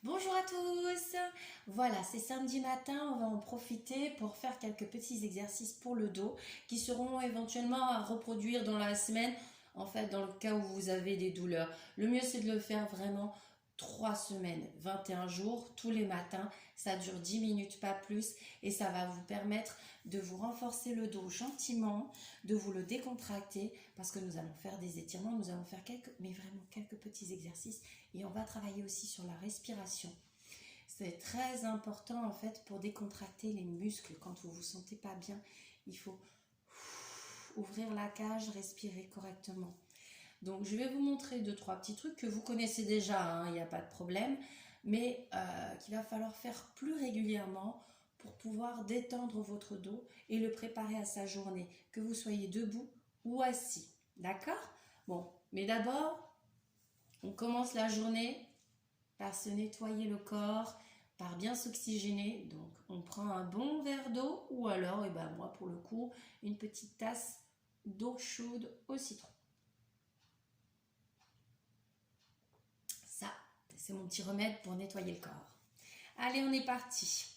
Bonjour à tous. Voilà, c'est samedi matin, on va en profiter pour faire quelques petits exercices pour le dos qui seront éventuellement à reproduire dans la semaine, en fait dans le cas où vous avez des douleurs. Le mieux c'est de le faire vraiment 3 semaines, 21 jours, tous les matins. Ça dure 10 minutes, pas plus, et ça va vous permettre de vous renforcer le dos gentiment, de vous le décontracter, parce que nous allons faire des étirements, nous allons faire quelques petits exercices, et on va travailler aussi sur la respiration. C'est très important en fait pour décontracter les muscles. Quand vous vous sentez pas bien, il faut ouvrir la cage, respirer correctement. Donc je vais vous montrer 2-3 petits trucs que vous connaissez déjà, il n'y a pas de problème, mais qu'il va falloir faire plus régulièrement pour pouvoir détendre votre dos et le préparer à sa journée, que vous soyez debout ou assis. D'accord? Bon, mais d'abord, on commence la journée par se nettoyer le corps, par bien s'oxygéner. Donc on prend un bon verre d'eau ou alors, moi pour le coup, une petite tasse d'eau chaude au citron. Ça, c'est mon petit remède pour nettoyer le corps. Allez, on est parti.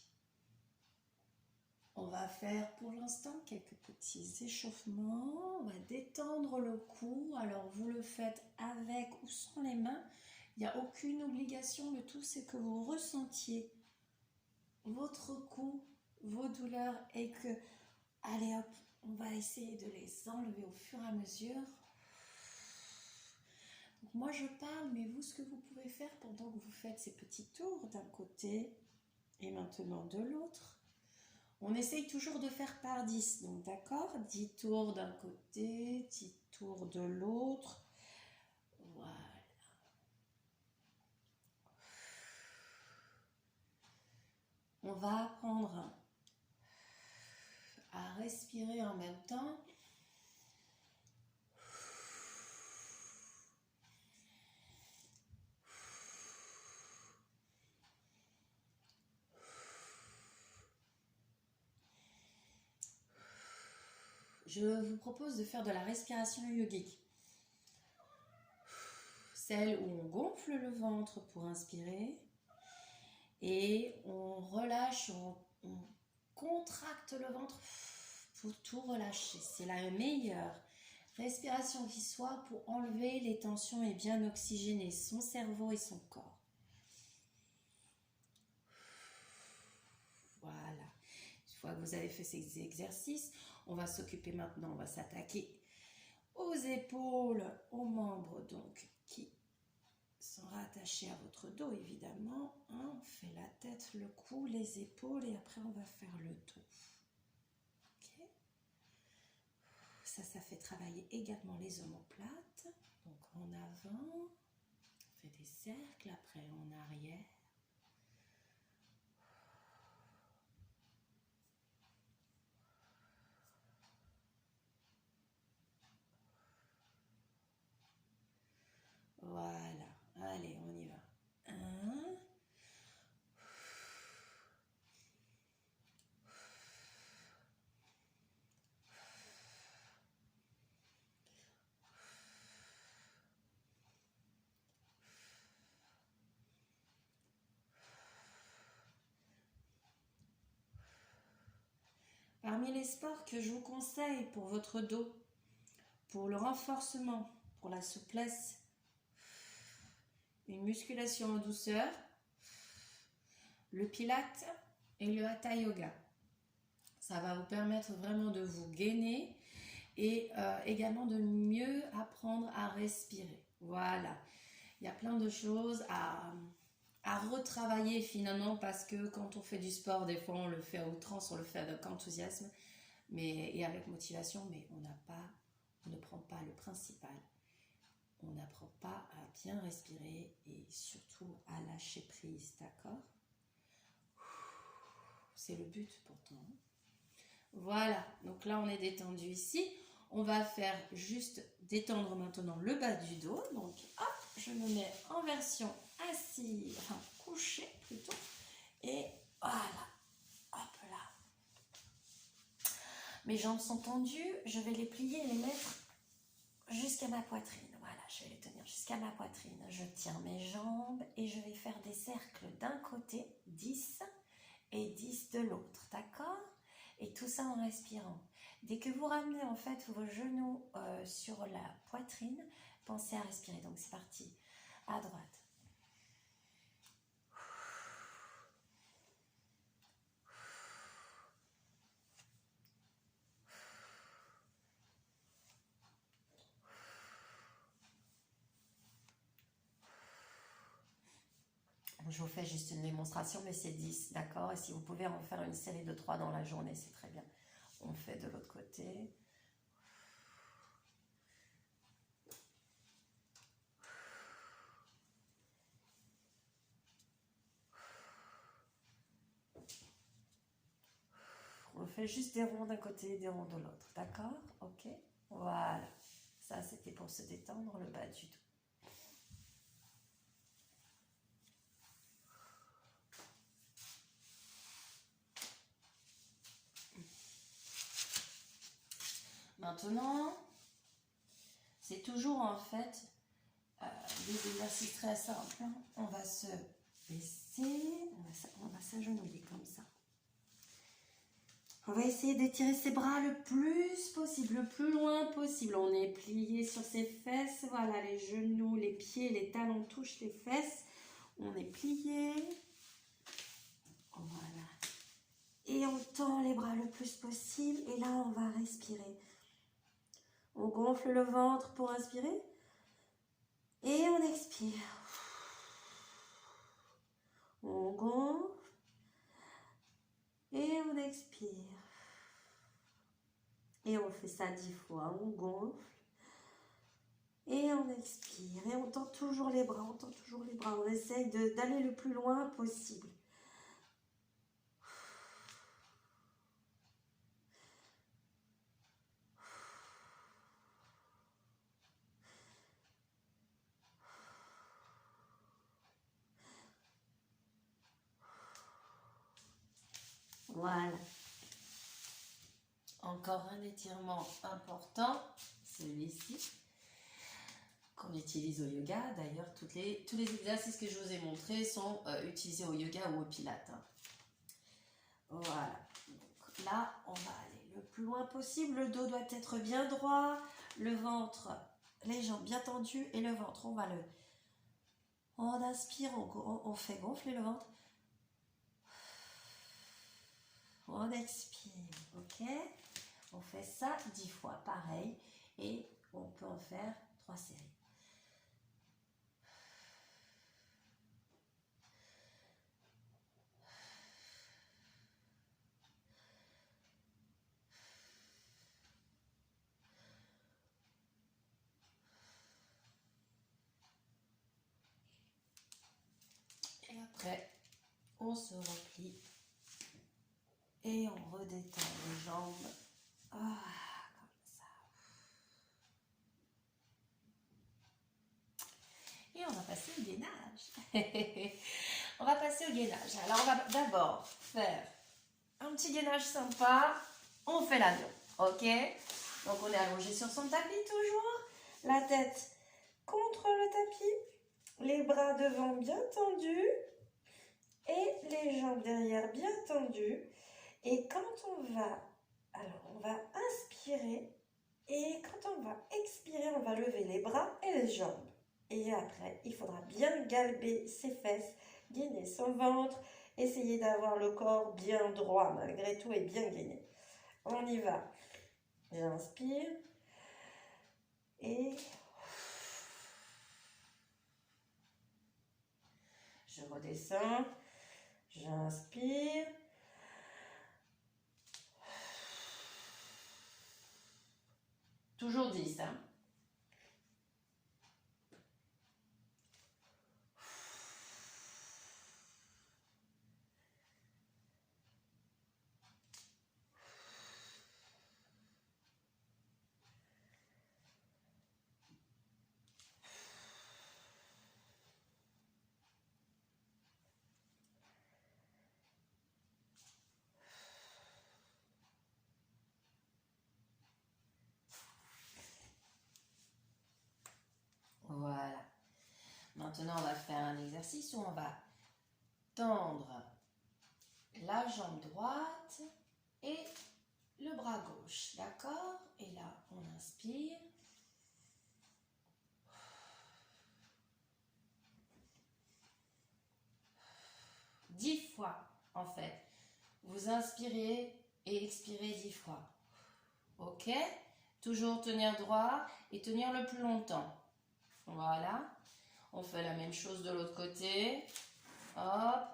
On va faire pour l'instant quelques petits échauffements. On va détendre le cou. Alors, vous le faites avec ou sans les mains. Il n'y a aucune obligation. Le tout, c'est que vous ressentiez votre cou, vos douleurs et que, allez hop, on va essayer de les enlever au fur et à mesure. Donc moi je parle, mais vous, ce que vous pouvez faire pendant que vous faites ces petits tours d'un côté et maintenant de l'autre, on essaye toujours de faire par 10, donc d'accord, 10 tours d'un côté, 10 tours de l'autre, voilà. On va apprendre à respirer en même temps. Je vous propose de faire de la respiration yogique. Celle où on gonfle le ventre pour inspirer et on relâche, on contracte le ventre pour tout relâcher. C'est la meilleure respiration qui soit pour enlever les tensions et bien oxygéner son cerveau et son corps. Voilà. Une fois que vous avez fait ces exercices, on va s'occuper maintenant, on va s'attaquer aux épaules, aux membres donc qui sont rattachés à votre dos évidemment. On fait la tête, le cou, les épaules et après on va faire le dos. Okay. Ça fait travailler également les omoplates. Donc en avant, on fait des cercles, après en arrière. Voilà, allez, on y va. 1. Parmi les sports que je vous conseille pour votre dos, pour le renforcement, pour la souplesse, une musculation en douceur, le pilate et le hatha yoga. Ça va vous permettre vraiment de vous gainer et également de mieux apprendre à respirer. Voilà, il y a plein de choses à retravailler finalement parce que quand on fait du sport, des fois on le fait à outrance, on le fait avec enthousiasme et avec motivation, mais on ne prend pas le principal. On n'apprend pas à bien respirer et surtout à lâcher prise, d'accord? C'est le but pourtant. Voilà, donc là on est détendu ici. On va faire juste détendre maintenant le bas du dos. Donc hop, je me mets en version assis, enfin couché plutôt. Et voilà, hop là. Mes jambes sont tendues, je vais les plier et les mettre jusqu'à ma poitrine. Voilà, je vais les tenir jusqu'à ma poitrine. Je tiens mes jambes et je vais faire des cercles cercle d'un côté, 10, et 10 de l'autre, d'accord? Et tout ça en respirant. Dès que vous ramenez en fait vos genoux sur la poitrine, pensez à respirer. Donc c'est parti, à droite. Je vous fais juste une démonstration, mais c'est 10, d'accord? Et si vous pouvez en faire une série de 3 dans la journée, c'est très bien. On fait de l'autre côté. On fait juste des ronds d'un côté et des ronds de l'autre, d'accord? Ok? Voilà. Ça, c'était pour se détendre le bas du dos. Maintenant, c'est toujours en fait des exercices très simples. On va se baisser, on va s'agenouiller comme ça. On va essayer d'étirer ses bras le plus possible, le plus loin possible. On est plié sur ses fesses, voilà, les genoux, les pieds, les talons touchent les fesses. On est plié. Voilà. Et on tend les bras le plus possible. Et là, on va respirer. On gonfle le ventre pour inspirer. Et on expire. On gonfle. Et on expire. Et on fait ça 10 fois. On gonfle. Et on expire. Et on tend toujours les bras. On tend toujours les bras. On essaye d'aller le plus loin possible. Voilà. Encore un étirement important, celui-ci, qu'on utilise au yoga. D'ailleurs, tous les exercices que je vous ai montrés sont utilisés au yoga ou au pilates. Voilà. Donc là, on va aller le plus loin possible. Le dos doit être bien droit, le ventre, les jambes bien tendues et le ventre, on inspire, on fait gonfler le ventre. On expire, ok? On fait ça 10 fois, pareil, et on peut en faire 3 séries. Et après, on se replie et on redétend les jambes. Ah, comme ça. Et on va passer au gainage. On va passer au gainage. Alors, on va d'abord faire un petit gainage sympa. On fait l'avion, ok? Donc, on est allongé sur son tapis toujours. La tête contre le tapis. Les bras devant bien tendus. Et les jambes derrière bien tendues. Et quand on va inspirer. Et quand on va expirer, on va lever les bras et les jambes. Et après, il faudra bien galber ses fesses, gainer son ventre, essayer d'avoir le corps bien droit malgré tout et bien gainé. On y va. J'inspire. Et je redescends. J'inspire. Toujours 10, hein. Voilà. Maintenant, on va faire un exercice où on va tendre la jambe droite et le bras gauche, d'accord? Et là, on inspire. Dix fois, en fait. Vous inspirez et expirez 10 fois. Ok? Toujours tenir droit et tenir le plus longtemps. Voilà. On fait la même chose de l'autre côté. Hop.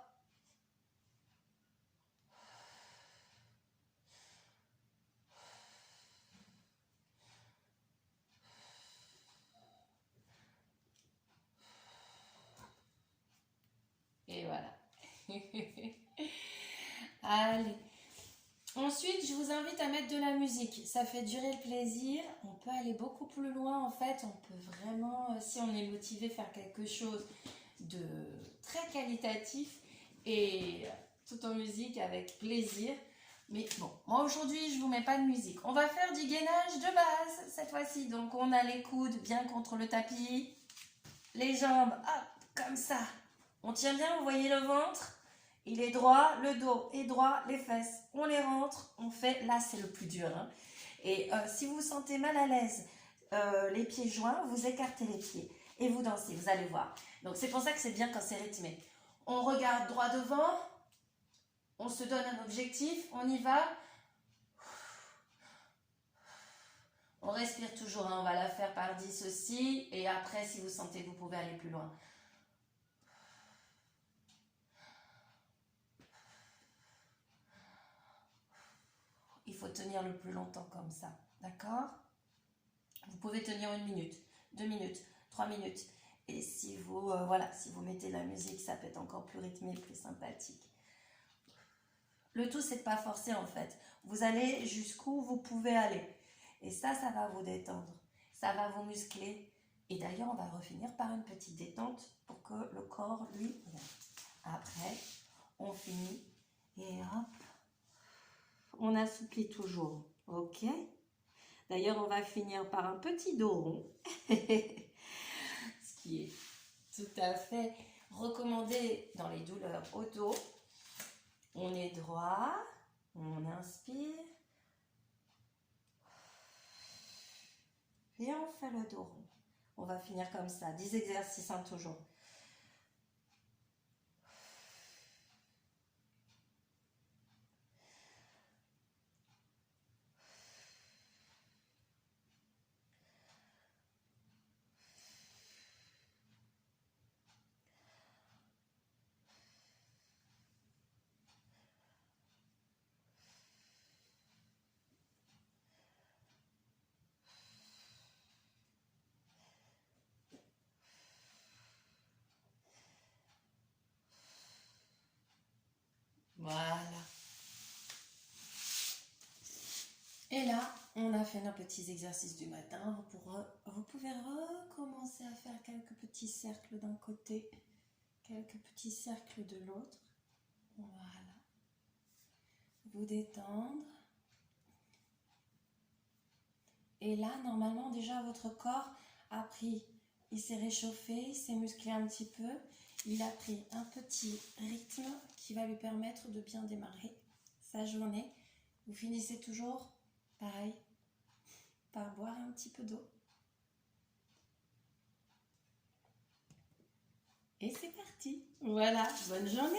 Et voilà. Allez. Ensuite, je vous invite à mettre de la musique. Ça fait durer le plaisir. On peut aller beaucoup plus loin en fait. On peut vraiment, si on est motivé, faire quelque chose de très qualitatif et tout en musique avec plaisir. Mais bon, moi aujourd'hui, je vous mets pas de musique. On va faire du gainage de base cette fois-ci. Donc on a les coudes bien contre le tapis. Les jambes, hop, comme ça. On tient bien, vous voyez le ventre? Il est droit, le dos est droit, les fesses, on les rentre, on fait, là c'est le plus dur. Hein. Et si vous vous sentez mal à l'aise, les pieds joints, vous écartez les pieds et vous dansez, vous allez voir. Donc c'est pour ça que c'est bien quand c'est rythmé. On regarde droit devant, on se donne un objectif, on y va. On respire toujours, hein, on va la faire par 10 aussi. Et après, si vous sentez, vous pouvez aller plus loin. Il faut tenir le plus longtemps comme ça, d'accord? Vous pouvez tenir 1 minute, 2 minutes, 3 minutes. Et si vous, voilà, si vous mettez la musique, ça peut être encore plus rythmé, plus sympathique. Le tout, c'est de pas forcer en fait. Vous allez jusqu'où vous pouvez aller. Et ça va vous détendre. Ça va vous muscler. Et d'ailleurs, on va refinir par une petite détente pour que le corps, lui, après, on finit. Et hop, on assouplit toujours. Ok? D'ailleurs, on va finir par un petit dos rond. Ce qui est tout à fait recommandé dans les douleurs au dos. On est droit, on inspire. Et on fait le dos rond. On va finir comme ça, 10 exercices, hein, toujours. Voilà. Et là, on a fait nos petits exercices du matin. Vous pouvez recommencer à faire quelques petits cercles d'un côté, quelques petits cercles de l'autre. Voilà. Vous détendre. Et là, normalement, déjà, votre corps a pris, il s'est réchauffé, il s'est musclé un petit peu. Il a pris un petit rythme qui va lui permettre de bien démarrer sa journée. Vous finissez toujours, pareil, par boire un petit peu d'eau. Et c'est parti. Voilà, bonne journée.